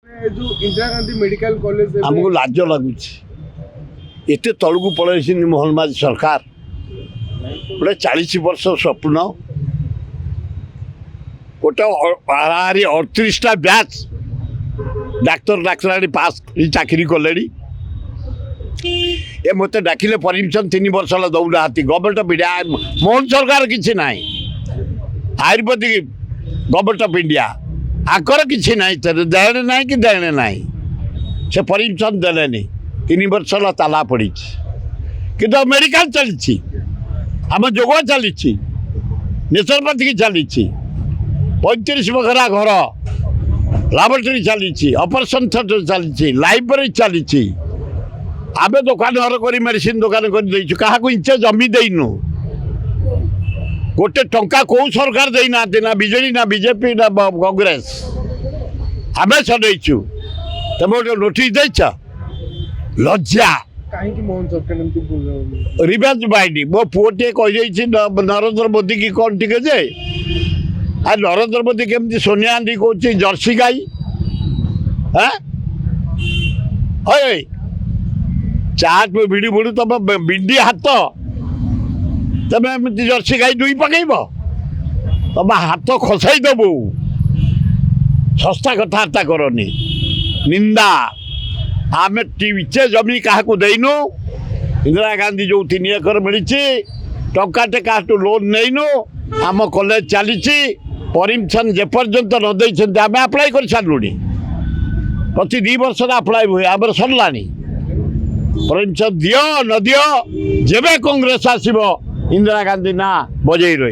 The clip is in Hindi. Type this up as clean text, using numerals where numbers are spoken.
जो इंदिरा गांधी मेडिकल कॉलेज आमको लाज लगुच एत तलू पलैस मोहन माझी सरकार गोटे 40 वर्ष स्वप्न गोटे 38टा बैच डाक्तर पास चाकरी कले ए मत डाकिले परमिशन 3 वर्ष दौना गवर्नमेंट ऑफ इंडिया मोहन सरकार किसी ना आयुर्वेदिक गवर्नमेंट ऑफ इंडिया आकर किसी ना देने ना कि देने ना से परमिशन देने 3 वर्ष ताला पड़ी कि मेडिकल चली आम जोग चली नेचुरोपैथी चली 35 बखरा घर लैबोरेटरी चली ऑपरेशन थिएटर चली लाइब्रेरी चली आम दुकान घर कर मेडिसिन दुकान कर क्या इंचे जमी देनु गोटे टंका कौ सरकार देना ना बीजेडी ना बीजेपी ना कांग्रेस आम सदैचु तुम गोटे नोटिस देच लज्जा कहीं मोहन सरकार रिवेंज माइंड मो पुटे कही नरेंद्र मोदी की कौन टिके जे आ नरेंद्र मोदी केमती सोनिया गांधी कौन जर्सी गाई हाँ चाट में भिड़ी बुड़ी तुम बिंडी हाथ तुम एमती जर्सी गाई दुई पकईब तुम हाथ खसाई दबु सस्ता कथबार्ता करनी निंदा आम टीचे जमी क्या देनु इंदिरा गांधी जो 3 एकर मिली टंकाटे क्या लोन नईनु आम कॉलेज चली परमिशन जेपर्यंत न दे आम आप्लाय कर सारूनी प्रति 2 वर्ष आप्लाय हुए आम सरला परमिशन दियो न दियो जेबे कांग्रेस आसब इंदिरा गांधी ना बजे रही।